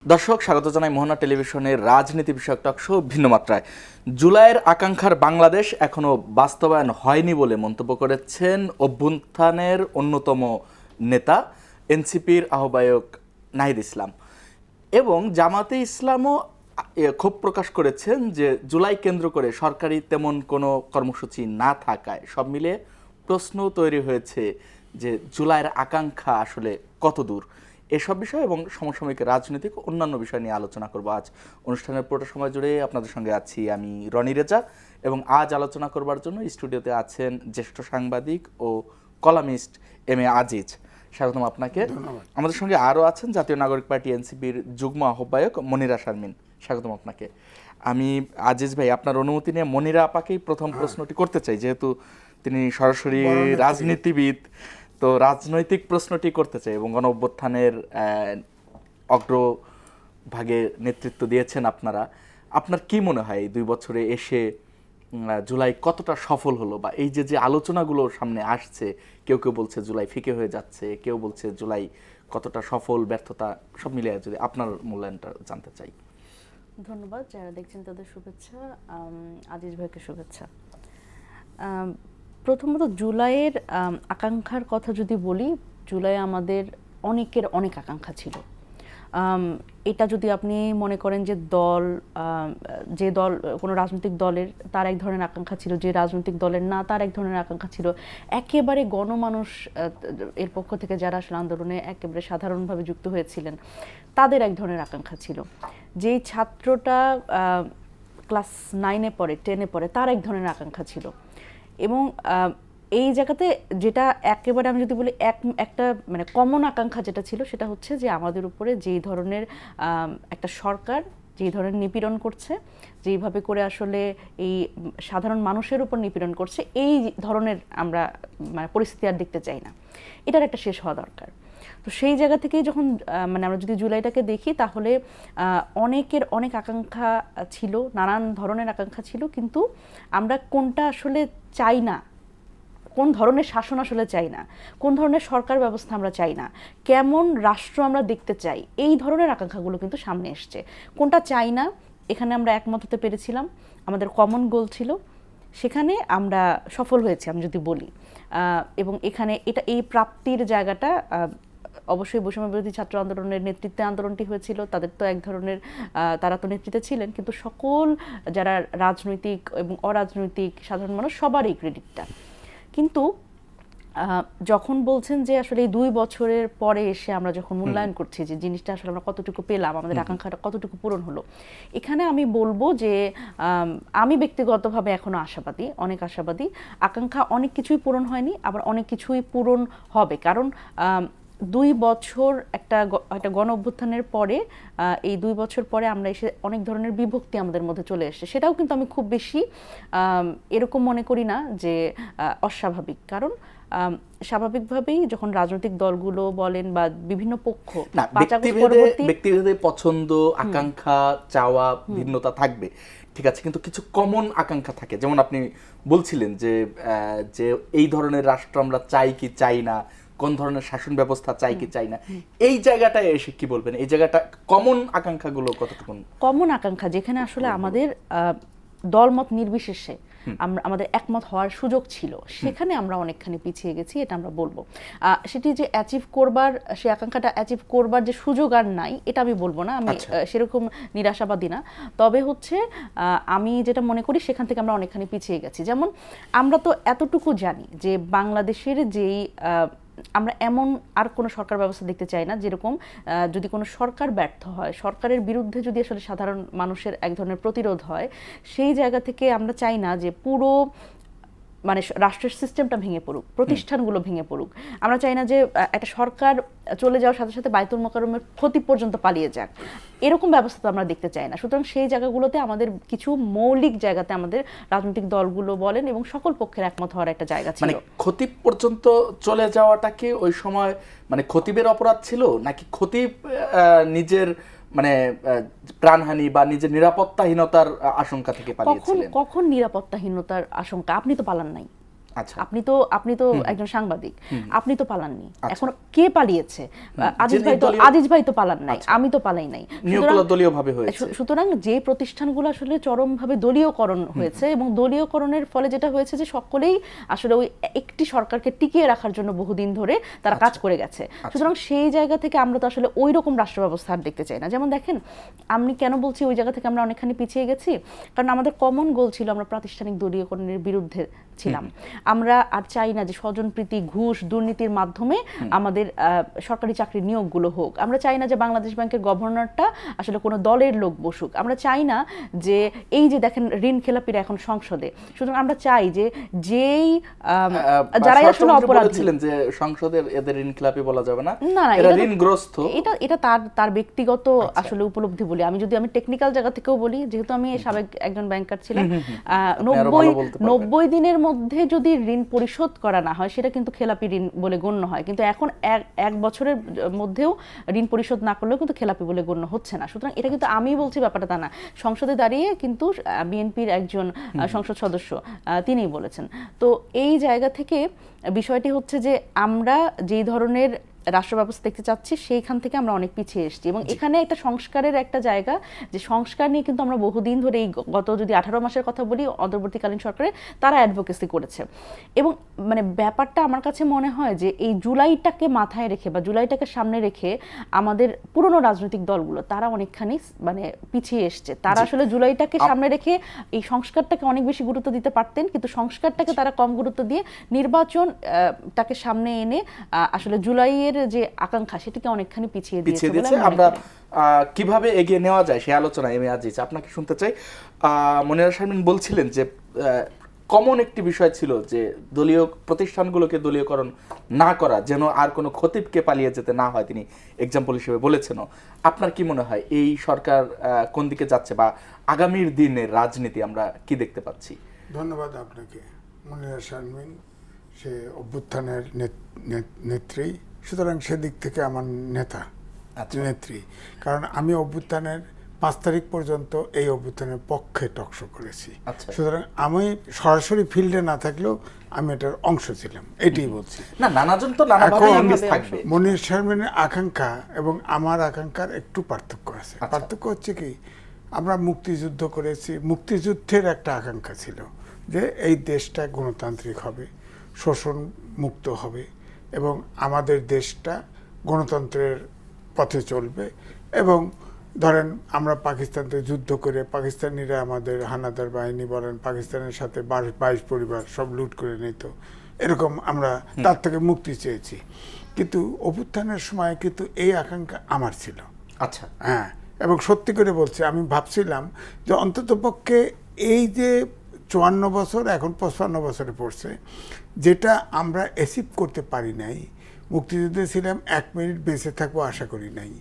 দর্শক স্বাগত জানাই মোহনা টেলিভিশনের রাজনীতি বিষয়ক টক শো ভিন্ন মাত্রায়। জুলাইয়ের আকাঙ্ক্ষার বাংলাদেশ এখনো বাস্তবায়ন হয়নি বলে মন্তব্য করেছেন অভ্যুত্থানের অন্যতম নেতা এনসিপির আহ্বায়ক নাহিদ ইসলাম, এবং জামাতে ইসলামও ক্ষোভ প্রকাশ করেছেন যে জুলাই কেন্দ্র করে সরকারি তেমন কোনো কর্মসূচি না থাকায় সব মিলিয়ে প্রশ্ন তৈরি হয়েছে যে জুলাইয়ের আকাঙ্ক্ষা আসলে কত দূর। এসব বিষয় এবং সমসাময়িক রাজনৈতিক অন্যান্য বিষয় নিয়ে আলোচনা করব আজ। অনুষ্ঠানের পুরোটা সময় জুড়ে আপনাদের সঙ্গে আছি আমি রনি রেজা, এবং আজ আলোচনা করবার জন্য স্টুডিওতে আছেন জ্যেষ্ঠ সাংবাদিক ও কলামিস্ট এম এ আজিজ। স্বাগতম আপনাকে। আমাদের সঙ্গে আরও আছেন জাতীয় নাগরিক পার্টি এনসিপির যুগ্ম আহ্বায়ক মনিরা শারমিন। স্বাগতম আপনাকে। আমি আজিজ ভাই আপনার অনুমতি নিয়ে মনিরা আপাকেই প্রথম প্রশ্নটি করতে চাই, যেহেতু তিনি সরাসরি রাজনীতিবিদ, তো রাজনৈতিক প্রশ্নটি করতে চাই। এবং গণ অভ্যুত্থানের অগ্রভাগে নেতৃত্ব দিয়েছেন আপনারা। আপনার কি মনে হয় এই 2 বছরে এসে জুলাই কতটা সফল হলো, বা এই যে যে আলোচনাগুলো সামনে আসছে, কেউ কেউ বলছে জুলাই ফিকে হয়ে যাচ্ছে, কেউ বলছে জুলাই কতটা সফল ব্যর্থতা, সব মিলিয়ে যদি আপনার মূল্যায়নটা জানতে চাই। ধন্যবাদ। যারা দেখছেন তাদের শুভেচ্ছা, আজিজ ভাইকে শুভেচ্ছা। প্রথমত জুলাইয়ের আকাঙ্ক্ষার কথা যদি বলি, জুলাই আমাদের অনেকের অনেক আকাঙ্ক্ষা ছিল। এটা যদি আপনি মনে করেন যে যে দল কোনো রাজনৈতিক দলের তার এক ধরনের আকাঙ্ক্ষা ছিল, যে রাজনৈতিক দলের না তার এক ধরনের আকাঙ্ক্ষা ছিল, একেবারে গণমানুষ এর পক্ষ থেকে যারা আসলে আন্দোলনে একেবারে সাধারণভাবে যুক্ত হয়েছিলেন তাদের এক ধরনের আকাঙ্ক্ষা ছিল। যেই ছাত্রটা ক্লাস 9-এ পড়ে, 10-এ পড়ে, তার এক ধরনের আকাঙ্ক্ষা ছিল। এবং এই জায়গাতে যেটা একেবারে আমি যদি বলি একটা মানে কমন আকাঙ্ক্ষা যেটা ছিল, সেটা হচ্ছে যে আমাদের উপরে যেই ধরনের একটা সরকার যেই ধরনের নিপীড়ন করছে, যেইভাবে করে আসলে এই সাধারণ মানুষের উপর নিপীড়ন করছে, এই ধরনের আমরা মানে পরিস্থিতি আর দেখতে চাই না। এটার একটা শেষ হওয়া দরকার। তো সেই জায়গা থেকেই যখন মানে আমরা যদি জুলাইটাকে দেখি, তাহলে অনেকের অনেক আকাঙ্ক্ষা ছিল, নানান ধরনের আকাঙ্ক্ষা ছিল, কিন্তু আমরা কোনটা আসলে চাই না, কোন ধরনের শাসন আসলে চাই না, কোন ধরনের সরকার ব্যবস্থা আমরা চাই না, কেমন রাষ্ট্র আমরা দেখতে চাই, এই ধরনের আকাঙ্ক্ষাগুলো কিন্তু সামনে এসছে। কোনটা চাই না এখানে আমরা একমত হতে পেরেছিলাম, আমাদের কমন গোল ছিল, সেখানে আমরা সফল হয়েছি আমি যদি বলি। এবং এখানে এই প্রাপ্তির জায়গাটা অবশ্যই বৈষম্য বিরোধী ছাত্র আন্দোলনের নেতৃত্বে আন্দোলনটি হয়েছিল, তাদের তো এক ধরনের তারা তো নেতৃত্বে ছিলেন, কিন্তু সকল যারা রাজনৈতিক এবং অরাজনৈতিক সাধারণ মানুষ সবারই ক্রেডিটটা। কিন্তু যখন বলছেন যে আসলে এই 2 বছরের পরে এসে আমরা যখন মূল্যায়ন করছি যে জিনিসটা আসলে আমরা কতটুকু পেলাম, আমাদের আকাঙ্ক্ষাটা কতটুকু পূরণ হলো, এখানে আমি বলবো যে আমি ব্যক্তিগতভাবে এখনো আশাবাদী, অনেক আশাবাদী। আকাঙ্ক্ষা অনেক কিছুই পূরণ হয়নি, আবার অনেক কিছুই পূরণ হবে। কারণ 2 বছর একটা গণ অভ্যুত্থানের পরে, এই 2 বছর পরে আমরা এসে অনেক ধরনের বিভক্তি আমাদের মধ্যে চলে এসেছে। সেটাও কিন্তু আমি খুব বেশি এরকম মনে করি না যে অস্বাভাবিক। কারণ স্বাভাবিকভাবেই যখন রাজনৈতিক দলগুলো বলেন বা বিভিন্ন পক্ষ, ব্যক্তিভেদে পছন্দ, আকাঙ্ক্ষা, চাওয়া ভিন্নতা থাকবে, ঠিক আছে, কিন্তু কিছু কমন আকাঙ্ক্ষা থাকে। যেমন আপনি বলছিলেন যে যে এই ধরনের রাষ্ট্র আমরা চাই কি চাই না, কোন ধরনের শাসন ব্যবস্থা চাই কি চাই না, এই জায়গাটায় এসে কি বলবেন? এই জায়গাটা কমন আকাঙ্ক্ষাগুলো কতটুকু? কমন আকাঙ্ক্ষা যেখানে আসলে আমাদের দলমত নির্বিশেষে আমাদের একমত হওয়ার সুযোগ ছিল, সেখানে আমরা অনেকখানি পিছিয়ে গেছি, এটা আমরা বলবো। সেটি যে অ্যাচিভ করবার, সে আকাঙ্ক্ষাটা অ্যাচিভ করবার যে সুযোগ আর নাই, এটা আমি বলবো না, আমি সেরকম নিরাশাবাদী না। তবে হচ্ছে আমি যেটা মনে করি সেখান থেকে আমরা অনেকখানি পিছিয়ে গেছি। যেমন আমরা তো এতটুকু জানি যে বাংলাদেশের যেই আমরা এমন আর কোনো সরকার ব্যবস্থা দেখতে চাই না যেরকম যদি কোনো সরকার ব্যর্থ হয়, সরকারের বিরুদ্ধে যদি আসলে সাধারণ মানুষের এক ধরনের প্রতিরোধ হয়, সেই জায়গা থেকে আমরা চাই না যে পুরো মানে রাষ্ট্রের সিস্টেমটা ভেঙে পড়ুক, প্রতিষ্ঠানগুলো ভেঙে পড়ুক। আমরা চাই না যে একটা সরকার চলে যাওয়ার সাথে সাথে বায়তুল মোকাররমের ক্ষতি পর্যন্ত পালিয়ে যাক, এরকম ব্যবস্থা তো আমরা দেখতে চাই না। সুতরাং সেই জায়গাগুলোতে আমাদের কিছু মৌলিক জায়গাতে আমাদের রাজনৈতিক দলগুলো বলেন এবং সকল পক্ষের একমত হওয়ার একটা জায়গা ছিল। মানে খতিব পর্যন্ত চলে যাওয়াটাকে ওই সময় মানে খতিবের অপরাধ ছিল, নাকি খতিব নিজের মানে প্রাণহানি বা নিজের নিরাপত্তাহীনতার আশঙ্কা থেকে পালিয়েছিলেন? কখন নিরাপত্তাহীনতার আশঙ্কা? আপনি তো পালান নাই, আচ্ছা। আপনি তো একজন সাংবাদিক, আপনি তো পালাননি। আচ্ছা। এখন কে পালিয়েছে? আজিজ ভাই তো পালান নাই, আমি তো পালাই নাই। নিয়োগগুলো দলীয়ভাবে হয়েছে। সুতরাং যে প্রতিষ্ঠানগুলো আসলে চরমভাবে দলীয়করণ হয়েছে এবং দলীয়করণের ফলে যেটা হয়েছে যে সকলেই আসলে ওই একটি সরকারকে টিকিয়ে রাখার জন্য বহুদিন ধরে তারা কাজ করে গেছে। সুতরাং সেই জায়গা থেকে আমরা তো আসলে ওই রকম রাষ্ট্র ব্যবস্থা আর দেখতে চাই না। যেমন দেখেন, আমি কেন বলছি ওই জায়গা থেকে আমরা অনেকখানি পিছিয়ে গেছি, কারণ আমাদের কমন গোল ছিল আমরা প্রাতিষ্ঠানিক দলীয়করণের বিরুদ্ধে ছিলাম। আমরা আর চাই না যে স্বজনপ্রীতি, ঘুষ, দুর্নীতির মাধ্যমে আমাদের সরকারি চাকরির নিয়োগগুলো হোক। আমরা চাই না যে বাংলাদেশ ব্যাংকের গভর্নরটা আসলে কোনো দলের লোক বসুক। আমরা চাই না যে এই যে দেখেন ঋণ খেলাপিরা এখন সংসদে। সুতরাং আমরা চাই যে যেই যারাই আসলে অপরাধী ছিলেন যে সংসদের এদের ঋণ খেলাপি বলা যাবে না, না এরা ঋণগ্রস্ত। এটা তার ব্যক্তিগত আসলে উপলব্ধি বলি। আমি টেকনিক্যাল জায়গা থেকেও বলি, যেহেতু আমি সাবেক একজন ব্যাংকার ছিলাম, 90 দিনের মধ্যে যদি ঋণ পরিশোধ করা না হয় সেটা কিন্তু খেলাপি ঋণ বলে গণ্য হয়। কিন্তু এখন এক বছরের মধ্যেও ঋণ পরিশোধ না করলেও কিন্তু খেলাপি বলে গণ্য হচ্ছে না। সুতরাং এটা কিন্তু আমি বলছি, ব্যাপারটা তা না। সংসদে দাঁড়িয়ে কিন্তু বিএনপির একজন সংসদ সদস্য তিনিই বলেছেন। তো এই জায়গা থেকে বিষয়টি হচ্ছে যে আমরা যেই ধরনের রাষ্ট্র ব্যবস্থা দেখতে চাচ্ছি সেইখান থেকে আমরা অনেক পিছিয়ে এসেছি এবং এখানে একটা সংস্কারের একটা জায়গা, যে সংস্কার নিয়ে কিন্তু আমরা বহুদিন ধরে এই গত যদি 18 মাসের কথা বলি, অন্তর্বর্তীকালীন সরকারে তারা অ্যাডভোকেসি করেছে। এবং মানে ব্যাপারটা আমার কাছে মনে হয় যে এই জুলাইটাকে মাথায় রেখে বা জুলাইটাকে সামনে রেখে আমাদের পুরনো রাজনৈতিক দলগুলো তারা অনেকখানি মানে পিছিয়ে এসছে। তারা আসলে জুলাইটাকে সামনে রেখে এই সংস্কারটাকে অনেক বেশি গুরুত্ব দিতে পারতেন, কিন্তু সংস্কারটাকে তারা কম গুরুত্ব দিয়ে নির্বাচনটাকে সামনে এনে আসলে জুলাইয়ের যে আকাঙ্ক্ষা সেটাকে অনেকখানি পিছিয়ে দিয়েছে। আমরা কিভাবে এগিয়ে নেওয়া যায় সেই আলোচনা এম এ আজিজ আপনাকে শুনতে চাই। মনিরা শারমিন বলছিলেন যে কমন একটি বিষয় ছিল যে দলীয় প্রতিষ্ঠানগুলোকে দলীয়করণ না করা, যেন আর কোনো খতিবকে পালিয়ে যেতে না হয়, তিনি এক্সাম্পল হিসেবে বলেছেন। আপনার কি মনে হয় এই সরকার কোন দিকে যাচ্ছে বা আগামীর দিনের রাজনীতি আমরা কি দেখতে পাচ্ছি? ধন্যবাদ আপনাকে। মনিরা শারমিন সে অভ্যুত্থানের নেত্রী, সুতরাং সেদিক থেকে আমার নেত্রী। কারণ আমি অভ্যুত্থানের 5 তারিখ পর্যন্ত এই অভ্যুত্থানের পক্ষে টকশো করেছি। সুতরাং আমি সরাসরি ফিল্ডে না থাকলেও আমি এটার অংশ ছিলাম, এটাই বলছি। না, নানাজন তো নানাভাবে ইংলিশ থাকবে। মনির শারমিনের আকাঙ্ক্ষা এবং আমার আকাঙ্ক্ষার একটু পার্থক্য আছে। পার্থক্য হচ্ছে কি, আমরা মুক্তিযুদ্ধ করেছি, মুক্তিযুদ্ধের একটা আকাঙ্ক্ষা ছিল যে এই দেশটা গণতান্ত্রিক হবে, শোষণ মুক্ত হবে এবং আমাদের দেশটা গণতন্ত্রের পথে চলবে। এবং ধরেন আমরা পাকিস্তান থেকে যুদ্ধ করে, পাকিস্তানিরা আমাদের হানাদার বাহিনী বলেন, পাকিস্তানের সাথে 22 পরিবার সব লুট করে নিত, এরকম আমরা তার থেকে মুক্তি চেয়েছি। কিন্তু অভ্যুত্থানের সময় কিন্তু এই আকাঙ্ক্ষা আমার ছিল। আচ্ছা, হ্যাঁ, এবং সত্যি করে বলছি, আমি ভাবছিলাম যে অন্ততপক্ষে এই যে 54 বছর এখন 55 বছরে পড়ছে, যেটা আমরা অ্যাচিভ করতে পারি নাই। মুক্তিযুদ্ধে ছিলাম, 1 মিনিট বেঁচে থাকবো আশা করি নাই,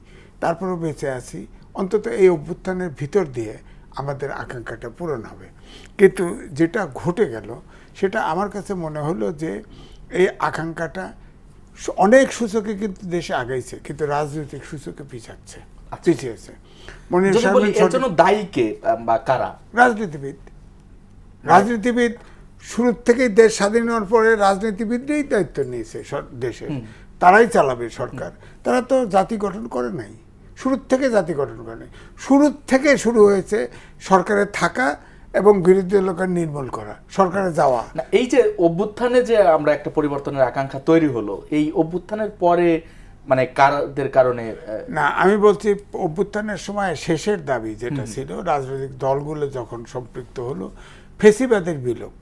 তারপরেও বেঁচে আছি। অন্তত এই অভ্যুত্থানের ভিতর দিয়ে আমাদের আকাঙ্ক্ষাটা পূরণ হবে। কিন্তু যেটা ঘটে গেল সেটা আমার কাছে মনে হলো যে এই আকাঙ্ক্ষাটা অনেক সূচকে কিন্তু দেশে আগাইছে, কিন্তু রাজনৈতিক সূচকে পিছিয়েছে। মনির শারমিন এর জন্য দায়ী কে বা কারা? রাজনীতিবিদ শুরু থেকেই দেশ স্বাধীন হওয়ার পরে রাজনীতিবিদরাই দায়িত্ব নিয়েছে দেশের, তারাই চালাবে সরকার। তারা তো জাতি গঠন করে নাই, শুরুর থেকে জাতি গঠন করে নাই। শুরুর থেকে শুরু হয়েছে সরকারে থাকা এবং বিরোধী দলকে নির্মূল করা, সরকারে যাওয়া। এই যে অভ্যুত্থানে যে আমরা একটা পরিবর্তনের আকাঙ্ক্ষা তৈরি হলো, এই অভ্যুত্থানের পরে মানে কারদের কারণে না, আমি বলছি অভ্যুত্থানের সময় শেষের দাবি যেটা ছিল, রাজনৈতিক দলগুলো যখন সম্পৃক্ত হলো, ফেসিবাদের বিলোপ,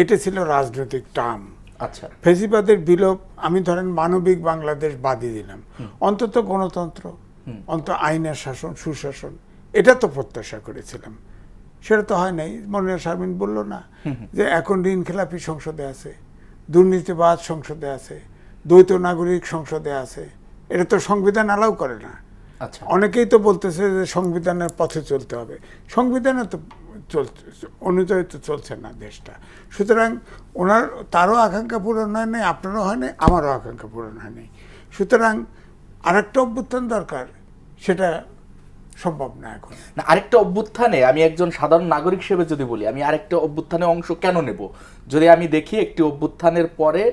এটা ছিল রাজনৈতিক টার্ম। আচ্ছা, ফেসিবাদের বিলোপ, আমি ধরেন মানবিক বাংলাদেশ বাদই দিলাম, অন্তত গণতন্ত্র, অন্তত আইনের শাসন, সুশাসন, এটা তো প্রত্যাশা করেছিলাম। সেটা তো হয় নাই। মনিরা শারমিন বলল না যে এখন ঋণ খেলাপি সংসদে আছে, দুর্নীতিবাজ সংসদে আছে, দ্বৈত নাগরিক সংসদে আছে, এটা তো সংবিধান অ্যালাউ করে না। আচ্ছা, অনেকেই তো বলতেছে যে সংবিধানের পথে চলতে হবে, সংবিধানে তো অনুযায়ী তো চলছে না দেশটা। সুতরাং তারও আকাঙ্ক্ষা পূরণ হয় নাই, আপনারও হয় নাই, আমারও আকাঙ্ক্ষা পূরণ হয় নাই। সুতরাং আরেকটা অভ্যুত্থান দরকার, সেটা সম্ভব না এখন। না, আরেকটা অভ্যুত্থানে আমি একজন সাধারণ নাগরিক হিসেবে যদি বলি, আমি আরেকটা অভ্যুত্থানে অংশ কেন নেব? যদি আমি দেখি একটি অভ্যুত্থানের পরে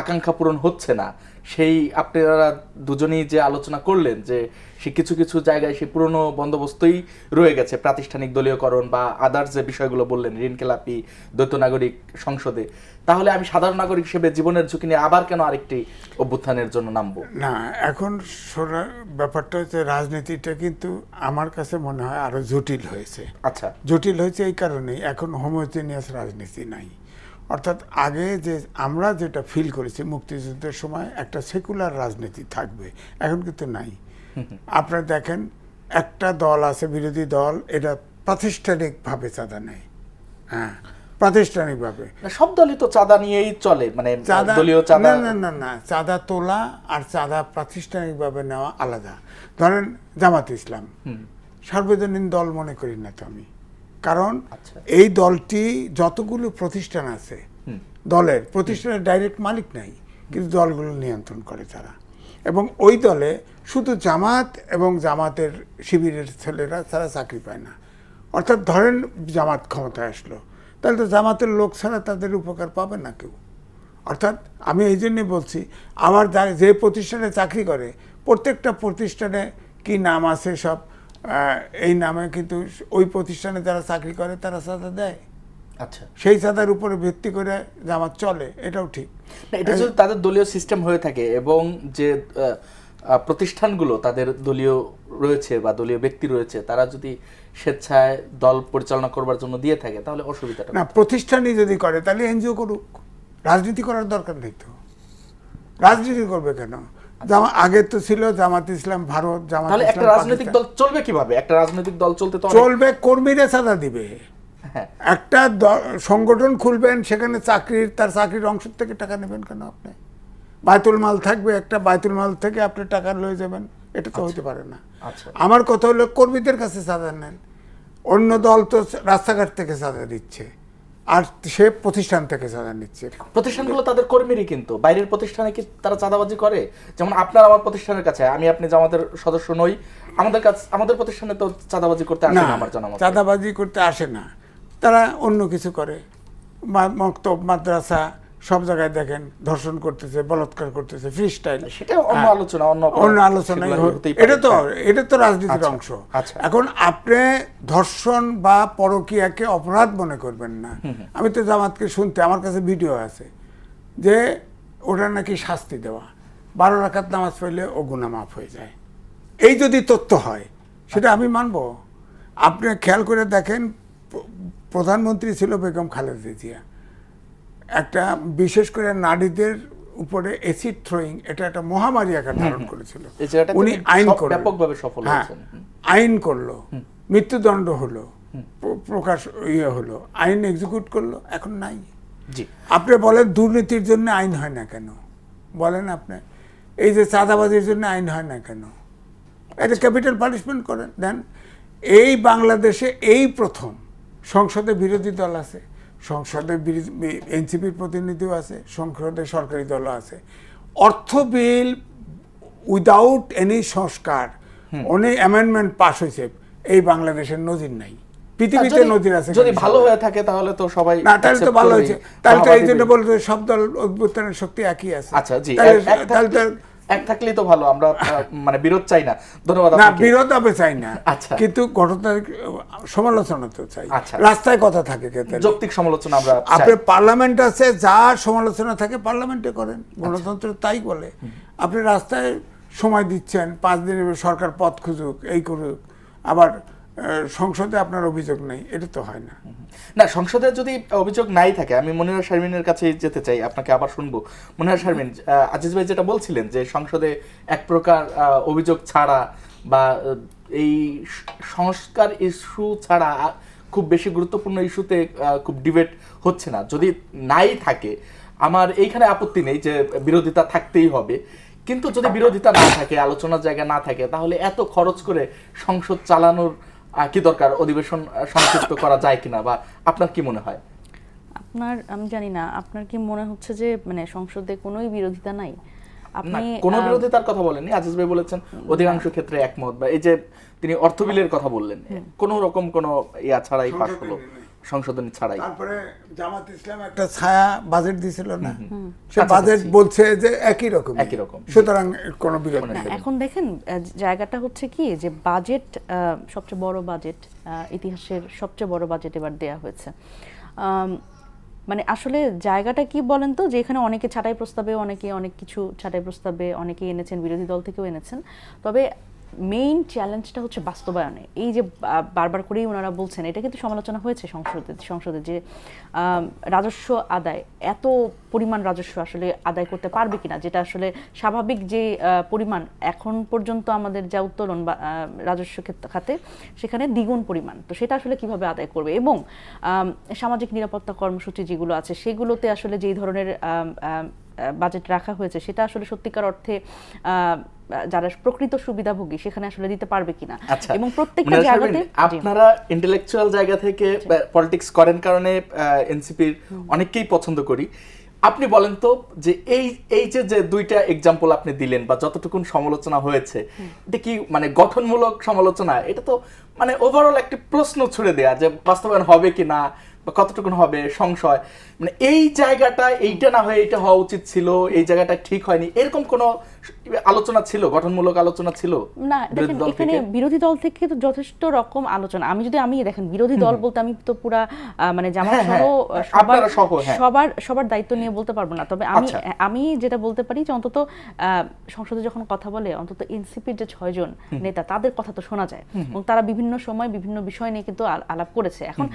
আকাঙ্ক্ষা পূরণ হচ্ছে না, সেই আপনারা দুজনেই যে আলোচনা করলেন যে সে কিছু কিছু জায়গায় সে পুরনো বন্দোবস্তই রয়ে গেছে, প্রাতিষ্ঠানিক দলীয়করণ বা আদার্স যে বিষয়গুলো বললেন, ঋণখেলাপি, দ্বৈত নাগরিক সংসদে, তাহলে আমি সাধারণ নাগরিক হিসেবে জীবনের ঝুঁকি নিয়ে আবার কেন আরেকটি অভ্যুত্থানের জন্য নামবো? না, এখন ব্যাপারটা হচ্ছে রাজনীতিটা কিন্তু আমার কাছে মনে হয় আরো জটিল হয়েছে। আচ্ছা, জটিল হয়েছে এই কারণেই এখন হোমোজেনিয়াস রাজনীতি নাই। অর্থাৎ আগে যে আমরা যেটা ফিল করেছি মুক্তিযুদ্ধের সময় একটা সেকুলার রাজনীতি থাকবে, এখন কিন্তু নাই। আপনারা দেখেন একটা দল আছে বিরোধী দল, এটা প্রাতিষ্ঠানিকভাবে চাঁদা নেয়। হ্যাঁ, প্রাতিষ্ঠানিকভাবে সব দলই তো চাঁদা নিয়েই চলে, মানে চাঁদা, দলীয় চাঁদা। না না না না, চাঁদা তোলা আর চাঁদা প্রাতিষ্ঠানিকভাবে নেওয়া আলাদা। ধরেন জামাত ইসলাম সার্বজনীন দল মনে করি না তো আমি, কারণ এই দলটি যতগুলো প্রতিষ্ঠান আছে, দলের প্রতিষ্ঠানের ডাইরেক্ট মালিক নাই, কিন্তু দলগুলো নিয়ন্ত্রণ করে তারা। এবং ওই দলে শুধু জামাত এবং জামাতের শিবিরের ছেলেরা তারা চাকরি পায় না। অর্থাৎ ধরেন জামাত ক্ষমতায় আসলো, তাহলে তো জামাতের লোক ছাড়া তাদের উপকার পাবে না কেউ। অর্থাৎ আমি এই জন্যই বলছি, আমার যে প্রতিষ্ঠানে চাকরি করে প্রত্যেকটা প্রতিষ্ঠানে কি নাম আছে সব, এই নামে কিন্তু ওই প্রতিষ্ঠানে যারা চাকরি করে তারা চাঁদা দেয়। আচ্ছা, সেই চাঁদার উপরে ভিত্তি করে জামাত চলে, এটাও ঠিক। এটা যদি তাদের দলীয় সিস্টেম হয়ে থাকে এবং যে প্রতিষ্ঠানগুলো তাদের দলীয় রয়েছে বা দলীয় ব্যক্তি রয়েছে, তারা যদি স্বেচ্ছায় দল পরিচালনা করবার জন্য দিয়ে থাকে, তাহলে অসুবিধাটা না, প্রতিষ্ঠানই যদি করে তাহলে এনজিও করুক, রাজনীতি করার দরকার নেই তো। রাজনীতি করবে কেন? আগে তো ছিল জামাত ইসলাম ভারত, জামাত তাহলে একটা ইসলাম রাজনৈতিক দল চলবে কিভাবে? একটা রাজনৈতিক দল চলতে তো চলবে, কর্মীরা চাঁদা দিবে। হ্যাঁ, একটা সংগঠন খুলবেন, সেখানে তার চাকরির অংশ থেকে টাকা নেবেন কেন আপনি? বায়তুল মাল থাকবে, একটা বায়তুল মাল থেকে আপনি টাকা লয়ে যাবেন, এটা তো হতে পারে না। আচ্ছা, আমার কথা হলো কর্মীদের কাছে চাঁদা নেন। অন্য দল তো রাস্তাঘাট থেকে চাঁদা দিচ্ছে, আর সে প্রতিষ্ঠান থেকে চাঁদা নিচ্ছে। প্রতিষ্ঠানগুলো তাদের কর্মীরই, কিন্তু বাইরের প্রতিষ্ঠানে কি তারা চাঁদাবাজি করে? যেমন আপনার আমার প্রতিষ্ঠানের কাছে, আপনি জামাতের সদস্য নই, আমাদের প্রতিষ্ঠানে তো চাঁদাবাজি করতে আসে না আমার জানা মতে। চাঁদাবাজি করতে আসে না, তারা অন্য কিছু করে। মক্তব, মাদ্রাসা সব জায়গায় দেখেন ধর্ষণ করতেছে, বলাৎকার করতেছে, ফ্রি স্টাইল। সেটা অন্য আলোচনা, অন্য আলোচনায় এটা তো রাজনীতির অংশ। এখন আপনি ধর্ষণ বা পরকীয়াকে অপরাধ মনে করবেন না। আমি তো জামাতকে শুনতে, আমার কাছে ভিডিও আছে যে ওটা নাকি শাস্তি দেওয়া, 12 রাকাত নামাজ পড়লে ও গুনাহ মাফ হয়ে যায়। এই যদি তথ্য হয় সেটা আমি মানব। আপনি খেয়াল করে দেখেন, প্রধানমন্ত্রী ছিল বেগম খালেদা জিয়া, একটা বিশেষ করে নারীদের উপরে অ্যাসিড থ্রোয়িং, এটা একটা মহামারী আকার ধারণ করেছিল। উনি আইন করলেন, ব্যাপকভাবে সফল হয়েছেন। আইন করলো, মৃত্যুদণ্ড হলো, প্রকাশ হলো, আইন এক্সিকিউট করলো, এখন নাই। জি, আপনি বলেন দুর্নীতির জন্য আইন হয় না কেন? বলেন আপনি, এই যে চাঁদাবাজির জন্য আইন হয় না কেন? এটা ক্যাপিটাল পানিশমেন্ট করেন দেন। এই বাংলাদেশে এই প্রথম সংসদে বিরোধী দল আছে, সংসদে এনসিপির প্রতিনিধিও আছে, সংসদে সরকারি দলও আছে। অর্থ বিল উইদাউট এনি সংস্কার, অনেক অ্যামেন্ডমেন্ট পাস হয়েছে, এই বাংলাদেশের নজির নাই। পৃথিবীতে নজির আছে যদি ভালো হয়ে থাকে তাহলে তো সবাই, না তাহলে তো ভালো হয়েছে, তাহলে তো এই জন্য বলতে সব দল অভ্যুত্থানের শক্তি একই আছে। আচ্ছা, জি, তাহলে তো এক থাকলেই তো ভালো, আমরা মানে বিরোধ চাই না। ধন্যবাদ। না, বিরোধ আমি চাই না, আচ্ছা, কিন্তু ঘটনার সমালোচনা তো চাই। আচ্ছা, রাস্তায় কথা থাকে, যৌক্তিক সমালোচনা আমরা চাই। আপনার পার্লামেন্ট আছে, যার সমালোচনা থাকে পার্লামেন্টে করেন, গণতন্ত্র তাই বলে। আপনি রাস্তায় সময় দিচ্ছেন 5 দিনের সরকার পথ খুঁজুক, এই করুক, আবার সংসদে আপনার অভিযোগ নেই, এটা তো হয় না। না, সংসদে যদি অভিযোগ নাই থাকে, আমি মনিরা শারমিনের কাছে যেতে চাই, আপনাকে আবার শুনবো। মনিরা শারমিন, আজিজ ভাই যেটা বলছিলেন যে সংসদে এক প্রকার অভিযোগ ছাড়া বা এই সংস্কার ইস্যু ছাড়া খুব বেশি গুরুত্বপূর্ণ ইস্যুতে খুব ডিবেট হচ্ছে না, যদি নাই থাকে আমার এইখানে আপত্তি নেই যে বিরোধিতা থাকতেই হবে। কিন্তু যদি বিরোধিতা না থাকে, আলোচনার জায়গা না থাকে, তাহলে এত খরচ করে সংসদ চালানোর কি দরকার? অধিবেশন সংক্ষিপ্ত করা যায় কিনা, বা আপনার কি মনে হয়? আমি জানি না, আপনার কি মনে হচ্ছে যে মানে সংসদে কোনোই বিরোধিতা নাই? আপনি কোনো বিরোধিতার কথা বলেননি, আজিজ ভাই বলেছেন অধিকাংশ ক্ষেত্রে একমত, বা এই যে তিনি অর্থ বিলের কথা বললেন কোন রকম কোনো ইয়া ছাড়াই পাস হলো, সংশোধনী ছাড়াই। তারপরে জামাত ইসলাম একটা ছায়া বাজেট দিছিল না, সে বাজেট বলছে যে একই রকম, সুতরাং কোনো বিরোধ নেই। এখন দেখেন জায়গাটা হচ্ছে কি যে বাজেট, সবচেয়ে বড় বাজেট, ইতিহাসের সবচেয়ে বড় বাজেট এবার দেয়া হয়েছে। মানে আসলে জায়গাটা কি বলেন তো, যে এখানে অনেকে ছাঁটাই প্রস্তাবে, অনেক কিছু ছাঁটাই প্রস্তাবে অনেকে এনেছেন, বিরোধী দল থেকেও এনেছেন, তবে মেইন চ্যালেঞ্জটা হচ্ছে বাস্তবায়নে। এই যে বারবার করেই ওনারা বলছেন, এটা কিন্তু সমালোচনা হয়েছে সংসদে যে রাজস্ব আদায়, এত পরিমাণ রাজস্ব আসলে আদায় করতে পারবে কিনা, যেটা আসলে স্বাভাবিক যে পরিমাণ এখন পর্যন্ত আমাদের যা উত্তোলন বা রাজস্ব খাতে সেখানে দ্বিগুণ পরিমাণ, তো সেটা আসলে কিভাবে আদায় করবে, এবং সামাজিক নিরাপত্তা কর্মসূচি যেগুলো আছে সেগুলোতে আসলে যেই ধরনের বাজেট রাখা হয়েছে সেটা আসলে সত্যিকার অর্থে যারা প্রকৃত সুবিধাভোগী সেখানে আসলে দিতে পারবে কিনা। এবং প্রত্যেকটা জায়গাতে আপনারা ইন্টেলেকচুয়াল জায়গা থেকে পলিটিক্স করেন কারণে এনসিপির অনেককেই পছন্দ করি। আপনি বলেন তো যে এই যে দুইটা এক্সাম্পল আপনি দিলেন বা যতটুকুন সমালোচনা হয়েছে, এটা কি মানে গঠনমূলক সমালোচনা? এটা তো মানে ওভারঅল একটা প্রশ্ন ছুড়ে দেয়া যে বাস্তবায়ন হবে কি না বা কতটুকুন হবে সংশয়, মানে এই জায়গাটা এইটা না হয়ে এটা হওয়া উচিত ছিল, এই জায়গাটা ঠিক হয়নি, এরকম কোন আলোচনা ছিল, গঠনমূলক আলোচনা ছিল না? দেখেন এখানে বিরোধী দল থেকে তো যথেষ্ট রকম আলোচনা, আমি দেখেন বিরোধী দল বলতে আমি তো পুরা মানে জামাত সহ সবার দায়িত্ব নিয়ে বলতে পারবো না, তবে আমি যেটা বলতে পারি যে অন্তত সংসদে যখন কথা বলে অন্তত এনসিপির যে 6 জন নেতা তাদের কথা তো শোনা যায়, এবং তারা বিভিন্ন সময় বিভিন্ন বিষয় নিয়ে কিন্তু আলাপ করেছে। এখন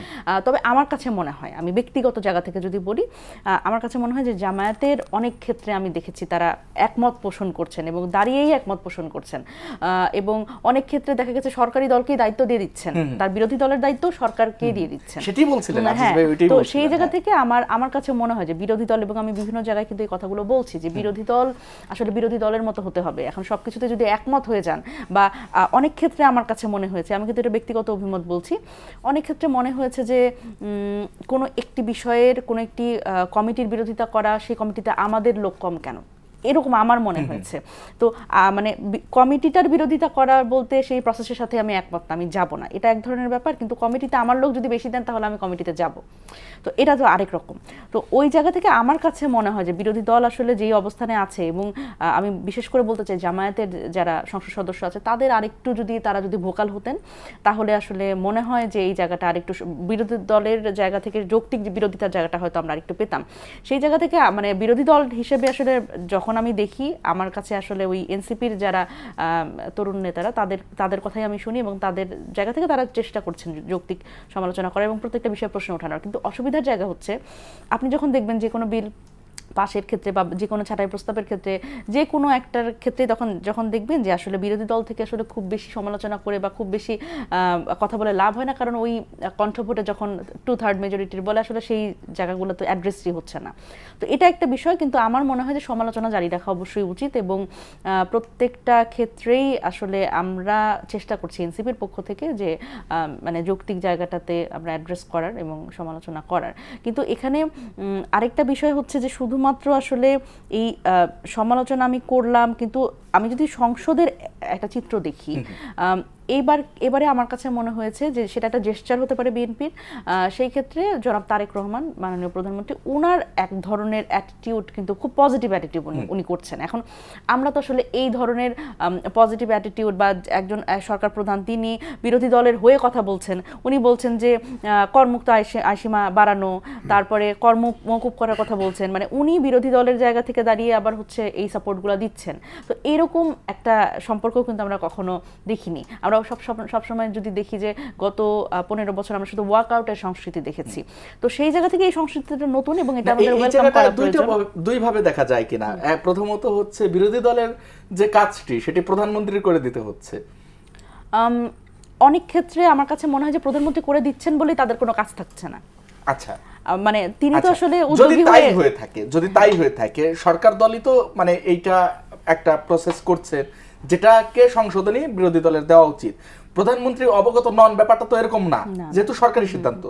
তবে আমার কাছে মনে হয়, আমি ব্যক্তিগত জায়গা থেকে যদি বলি, আমার কাছে মনে হয় যে জামায়াতের অনেক ক্ষেত্রে আমি দেখেছি তারা একমত পোষণ করছেন এবং দাঁড়িয়েই একমত পোষণ করছেন, এবং অনেক ক্ষেত্রে দেখা গেছে সরকারি দলকেই দায়িত্ব দিয়ে দিচ্ছেন, তার বিরোধী দলের দায়িত্ব সরকারকেই দিয়ে দিচ্ছেন। সেটাই বলছিলেন। তো সেই জায়গা থেকে আমার কাছে মনে হয় যে বিরোধী দল, এবং আমি বিভিন্ন জায়গায় কিন্তু এই কথাগুলো বলছি যে বিরোধী দল আসলে বিরোধী দলের মতো হতে হবে। এখন সবকিছুতে যদি একমত হয়ে যান, বা অনেক ক্ষেত্রে আমার কাছে মনে হয়েছে, আমি কিন্তু এটা ব্যক্তিগত অভিমত বলছি, অনেক ক্ষেত্রে মনে হয়েছে যে কোনো একটি বিষয়ের কোনো একটি কমিটির বিরোধিতা করা, সেই কমিটিতে আমাদের লোক কম কেন, এরকম আমার মনে হয়েছে। তো মানে কমিটিটার বিরোধিতা করা বলতে সেই প্রসেসের সাথে আমি একমত, আমি যাব না, এটা এক ধরনের ব্যাপার, কিন্তু কমিটিতে আমার লোক যদি বেশি দেন তাহলে আমি কমিটিতে যাব, তো এটা তো আরেক রকম। তো ওই জায়গা থেকে আমার কাছে মনে হয় যে বিরোধী দল আসলে যেই অবস্থানে আছে, এবং আমি বিশেষ করে বলতে চাই জামায়াতের যারা সংসদ সদস্য আছে তাদের আরেকটু তারা যদি ভোকাল হতেন, তাহলে আসলে মনে হয় যে এই জায়গাটা আরেকটু বিরোধী দলের জায়গা থেকে যৌক্তিক বিরোধিতার জায়গাটা হয়তো আমরা আরেকটু পেতাম। সেই জায়গা থেকে মানে বিরোধী দল হিসেবে আসলে যখন আমি দেখি, আমার কাছে আসলে ওই এনসিপির যারা তরুণ নেতারা তাদের কথাই আমি শুনি, এবং তাদের জায়গা থেকে তারা চেষ্টা করছেন যৌক্তিক সমালোচনা করার এবং প্রত্যেকটা বিষয়ে প্রশ্ন ওঠানোর। কিন্তু অসুবিধার জায়গা হচ্ছে, আপনি যখন দেখবেন যে কোনো বিল পাশের ক্ষেত্রে বা যে কোনো ছাঁটাই প্রস্তাবের ক্ষেত্রে, যে কোনো একটার ক্ষেত্রে যখন দেখবেন যে আসলে বিরোধী দল থেকে আসলে খুব বেশি সমালোচনা করে বা খুব বেশি কথা বলে লাভ হয় না, কারণ ওই কণ্ঠভোটে যখন 2/3 মেজরিটির বলে আসলে সেই জায়গাগুলো তো অ্যাড্রেসই হচ্ছে না। তো এটা একটা বিষয়, কিন্তু আমার মনে হয় যে সমালোচনা জারি রাখা অবশ্যই উচিত, এবং প্রত্যেকটা ক্ষেত্রেই আসলে আমরা চেষ্টা করছি এনসিপির পক্ষ থেকে যে মানে যৌক্তিক জায়গাটাতে আমরা অ্যাড্রেস করার এবং সমালোচনা করার। কিন্তু এখানে আরেকটা বিষয় হচ্ছে যে শুধুমাত্র আসলে এই সমালোচনা আমি করলাম, কিন্তু আমি যদি সংসদের একটা চিত্র দেখি, এবারে আমার কাছে মনে হয়েছে যে সেটা একটা জেস্চার হতে পারে বিএনপির। সেই ক্ষেত্রে জনাব তারেক রহমান মাননীয় প্রধানমন্ত্রী, ওনার এক ধরনের অ্যাটিটিউড কিন্তু খুব পজিটিভ অ্যাটিটিউড উনি করছেন। এখন আমরা তো আসলে এই ধরনের পজিটিভ অ্যাটিটিউড, বা একজন সরকার প্রধান তিনি বিরোধী দলের হয়ে কথা বলছেন, উনি বলছেন যে করমুক্ত আইসীমা বাড়ানো, তারপরে মওকুফ করার কথা বলছেন, মানে উনি বিরোধী দলের জায়গা থেকে দাঁড়িয়ে আবার হচ্ছে এই সাপোর্টগুলো দিচ্ছেন। তো এরকম একটা সম্পর্ক কিন্তু আমরা কখনো দেখিনি। আমরা সবসময় যদি দেখি যে গত 15 বছর আমরা শুধু ওয়ার্কআউটের সংস্কৃতি দেখেছি, তো সেই জায়গা থেকে এই সংস্কৃতিটা নতুন, এবং এটা আমাদের ওয়েলকাম করা প্রয়োজন। দুই ভাবে দেখা যায় কিনা, প্রথমত হচ্ছে বিরোধী দলের যে কাজটি সেটি প্রধানমন্ত্রীর করে দিতে হচ্ছে, অনেক ক্ষেত্রে আমার কাছে মনে হয় যে প্রধানমন্ত্রী করে দিচ্ছেন বলেই তাদের কোনো কাজ থাকছে না। আচ্ছা, মানে তিনি তো আসলে যদি তাই হয়ে থাকে সরকার দলই তো মানে এইটা একটা প্রসেস করছে যেটাকে সংশোধনী বিরোধী দলের দেওয়া উচিত। প্রধানমন্ত্রী অবগত নন ব্যাপারটা তো এরকম না, যেহেতু সরকারি সিদ্ধান্ত।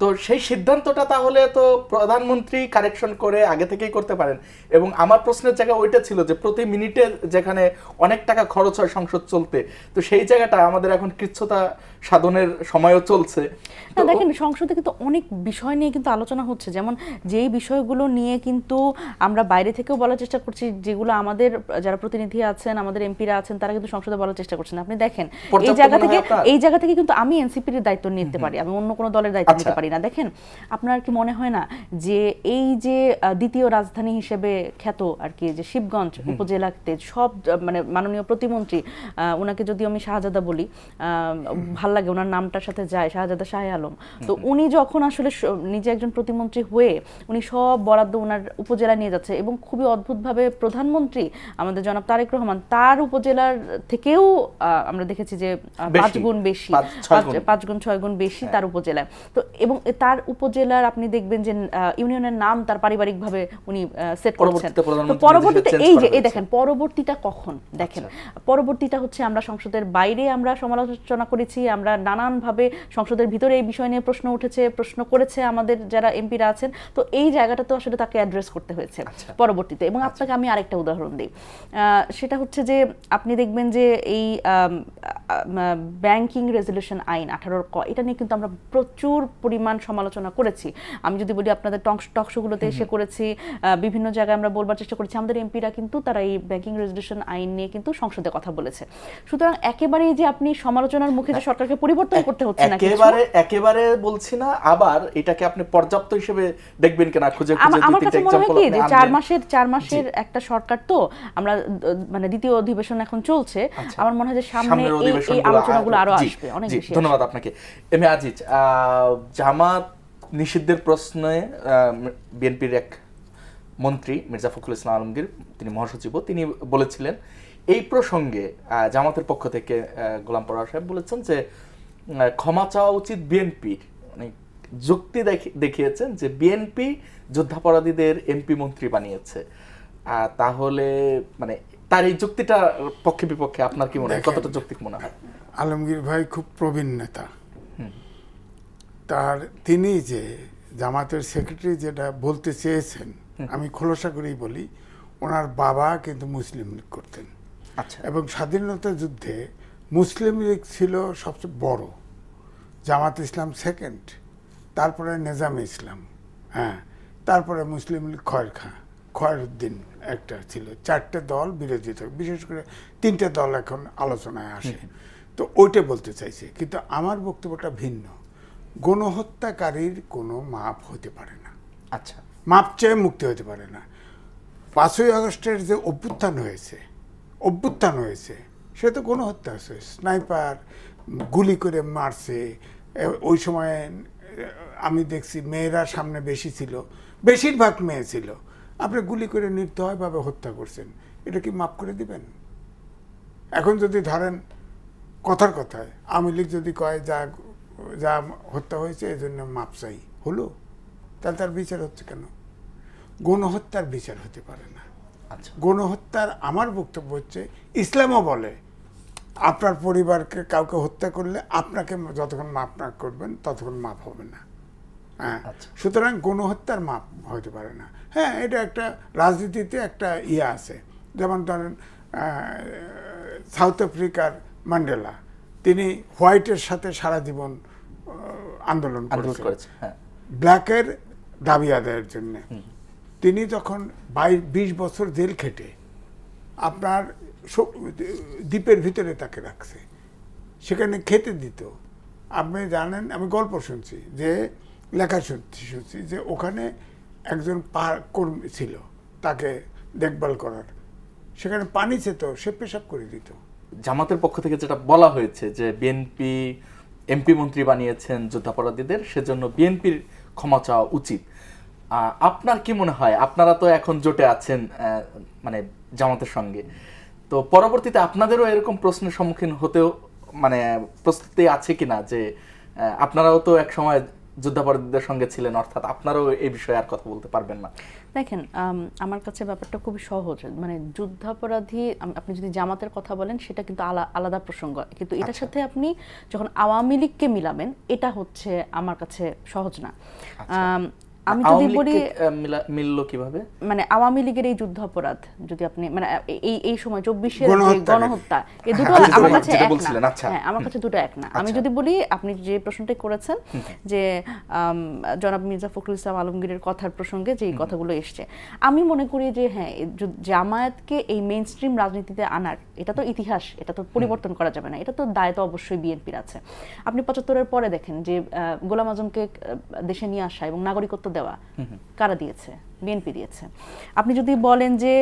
তো সেই সিদ্ধান্তটা তাহলে তো প্রধানমন্ত্রী কারেকশন করে আগে থেকেই করতে পারেন। এবং আমার প্রশ্নের জায়গা ওইটা ছিল যে প্রতি মিনিটে যেখানে অনেক টাকা খরচ হয় সংসদ চলতে, তো সেই জায়গাটা আমাদের এখন কৃচ্ছতা সাধনের সময়ও চলছে। না দেখেন, সংসদে কিন্তু অনেক বিষয় নিয়ে কিন্তু আলোচনা হচ্ছে, যেমন যেই বিষয়গুলো নিয়ে কিন্তু আমরা বাইরে থেকেও বলার চেষ্টা করছি, যেগুলো আমাদের যারা প্রতিনিধি আছেন, আমাদের এমপিরা আছেন, তারা কিন্তু সংসদে বলার চেষ্টা করছেন। আপনি দেখেন এই জায়গা থেকে কিন্তু আমি এনসিপির দায়িত্ব নিতে পারি, আমি অন্য কোনো দলের দায়িত্ব নিতে পারি না। দেখেন, আপনার কি মনে হয় না যে এই যে দ্বিতীয় রাজধানী হিসেবে খ্যাত আর কি, যে শিবগঞ্জ উপজেলাতে সব মানে মাননীয় প্রতিমন্ত্রী, ওনাকে যদি আমি শাহজাদা বলি, ভাল লাগে, ওনার নামটার সাথে যায়, শাহজাদা শাহে আলম। তো উনি যখন আসলে নিজে একজন প্রতিমন্ত্রী হয়ে উনি সব বরাদ্দ ওনার উপজেলা নিয়ে যাচ্ছে, এবং খুবই অদ্ভুতভাবে প্রধানমন্ত্রী আমাদের জনাব তারেক রহমান তার উপজেলার থেকেও আমরা দেখেছি যে 5 গুণ বেশি, 5 গুণ 6 গুণ বেশি তার উপজেলায়। তো এবং তার উপজেলার আপনি দেখবেন যে ইউনিয়নের নাম তার পারিবারিকভাবে উনি সেট করছেন। তো পরবর্তীতে এই দেখেন পরবর্তীটা কখন দেখেন, পরবর্তীটা হচ্ছে আমরা সংসদের বাইরে আমরা সমালোচনা করেছি, আমরা নানানভাবে সংসদের ভিতরে এই বিষয় নিয়ে প্রশ্ন উঠেছে, প্রশ্ন করেছে আমাদের যারা এমপিরা আছেন। তো এই জায়গাটা তো আসলে তাকে অ্যাড্রেস করতে হয়েছে পরবর্তীতে। এবং আপনাকে আমি আরেকটা উদাহরণ দিই, সেটা হচ্ছে যে আপনি দেখবেন যে এই ব্যাংকিং রেজুলেশন আইন 18 ক, এটা নিয়ে কিন্তু আমরা প্রচুর পরিমাণ সমালোচনা করেছি। আমি যদি বলি আপনাদের টকশোগুলোতে এসে করেছি, বিভিন্ন জায়গায় আমরা বলবার চেষ্টা করেছি, আমাদের এমপিরা কিন্তু তারা এই ব্যাংকিং রেজুলেশন আইন নিয়ে কিন্তু সংসদে কথা বলেছে। সুতরাং একেবারেই যে আপনি সমালোচনার মুখে যে সরকারকে পরিবর্তন করতে হচ্ছে না, একেবারে বলছি না, আবার এটাকে আপনি পর্যাপ্ত হিসেবে দেখবেন কিনা খুঁজে খুঁজে। আমার কাছে মনে হয় কি যে 4 মাসের একটা সরকার, তো আমরা মানে দ্বিতীয় অধিবেশন এখন চলছে, আমার মনে হয় যে সামনে এই আলোচনাগুলো আরো আসবে অনেক বেশি। ধন্যবাদ আপনাকে। এম এ আজিজ, জামাত নিষিদ্ধের প্রশ্নে বিএনপির এক মন্ত্রী মির্জা ফখরুল ইসলাম আলমগীর, তিনি মহাসচিবও, তিনি বলেছিলেন এই প্রসঙ্গে, জামাতের পক্ষ থেকে গোলাম পরোয়ার সাহেব বলেছেন যে ক্ষমা চাওয়া উচিত বিএনপির, মানে যুক্তি দেখিয়েছেন যে বিএনপি যুদ্ধাপরাধীদের এমপি মন্ত্রী বানিয়েছে। তাহলে মানে তার এই যুক্তিটা পক্ষে বিপক্ষে আপনার কি মনে হয়, কতটা যৌক্তিক মনে হয়? আলমগীর ভাই খুব প্রবীণ নেতা, তিনি যে জামাতের সেক্রেটারি যেটা বলতে চেয়েছেন, আমি খোলসা করেই বলি, ওনার বাবা কিন্তু মুসলিম লীগ করতেন। আচ্ছা। এবং স্বাধীনতা যুদ্ধে মুসলিম লীগ ছিল সবচেয়ে বড়, জামাত ইসলাম সেকেন্ড, তারপরে নেজামে ইসলাম, হ্যাঁ, তারপরে মুসলিম লীগ খয়রুদ্দিন একটা ছিল। 4টে দল বিরোধী থাকে, বিশেষ করে 3টে দল এখন আলোচনায় আসে। তো ওইটা বলতে চাইছে, কিন্তু আমার বক্তব্যটা ভিন্ন। গণহত্যাকারীর কোনো মাপ হতে পারে না, আচ্ছা, মাপ চেয়ে মুক্তি হতে পারে না। 5ই আগস্টের যে অভ্যুত্থান হয়েছে সে তো গণহত্যা হয়েছে, স্নাইপার গুলি করে মারছে। ওই সময় আমি দেখছি মেয়েরা সামনে বেশি ছিল, বেশিরভাগ মেয়ে ছিল, আপনি গুলি করে নির্দয়ভাবে হত্যা করছেন, এটা কি মাপ করে দিবেন? এখন যদি ধরেন কথার কথায় আওয়ামী লীগ যদি কয় যা হত্যা হয়েছে এই জন্য মাপ চাই, হলো, তাহলে তার বিচার হচ্ছে কেন? গণহত্যার বিচার হতে পারে না। আচ্ছা, গণহত্যার আমার বক্তব্য হচ্ছে, ইসলামও বলে আপনার পরিবারকে কাউকে হত্যা করলে আপনাকে যতক্ষণ মাপ না করবেন ততক্ষণ মাপ হবে না। হ্যাঁ, সুতরাং গণহত্যার মাপ হতে পারে না। হ্যাঁ, এটা একটা রাজনীতিতে একটা আছে, যেমন ধরেন সাউথ আফ্রিকার ম্যান্ডেলা, তিনি হোয়াইটের সাথে সারা জীবন আন্দোলন করেছেন ব্ল্যাকের দাবি আদায়ের জন্য। তিনি যখন 20 বছর জেল খেটে আপনার দ্বীপের ভিতরে তাকে রাখছে, সেখানে খেতে দিত। আপনি জানেন, আমি গল্প শুনছি, যে লেখা শুনছি যে ওখানে একজন কর্মী ছিল তাকে দেখভাল করার, সেখানে পানি চেত, সে পেশাব করে দিত। জামাতের পক্ষ থেকে যেটা বলা হয়েছে যে বিএনপি এমপি মন্ত্রী বানিয়েছেন যুদ্ধাপরাধীদের, সেজন্য বিএনপির ক্ষমা চাওয়া উচিত। আপনার কি মনে হয়, আপনারা তো এখন জোটে আছেন মানে জামাতের সঙ্গে, তো পরবর্তীতে আপনাদেরও এরকম প্রশ্নের সম্মুখীন হতেও মানে প্রস্তুতি আছে কিনা, যে আপনারাও তো এক সময় যুদ্ধাপরাধীদের সঙ্গে ছিলেন, অর্থাৎ আপনারাও এই বিষয়ে আর কথা বলতে পারবেন না? দেখেন, আমার কাছে ব্যাপারটা খুবই সহজ। মানে যুদ্ধাপরাধী, আপনি যদি জামাতের কথা বলেন সেটা কিন্তু আলাদা প্রসঙ্গ, কিন্তু এটার সাথে আপনি যখন আওয়ামী লীগকে মিলাবেন এটা হচ্ছে আমার কাছে সহজ না। আমি যদি বলি মিললো কিভাবে, মানে আওয়ামী লীগের এই যুদ্ধাপরাধ যদি আপনি মানে এই সময় 24-এর গণহত্যা, এই দুটো আমার কাছে এক না। হ্যাঁ, আমার কাছে দুটো এক না। আমি যদি বলি, আপনি যে প্রশ্নটাই করেছেন যে জনাব মির্জা ফখরুল ইসলাম আলমগীরের কথার প্রসঙ্গে যে কথাগুলো এসছে, আমি মনে করি যে হ্যাঁ, জামায়াতকে এই মেইন স্ট্রিম রাজনীতিতে আনার এটা তো ইতিহাস, এটা তো পরিবর্তন করা যাবে না, এটা তো দায় তো অবশ্যই বিএনপির আছে। আপনি 75-এর পরে দেখেন যে গোলাম আজমকে দেশে নিয়ে আসা এবং নাগরিকত্ব দেওয়া কারা দিয়েছে? বিএনপি দিয়েছে। আপনি যদি বলেন যে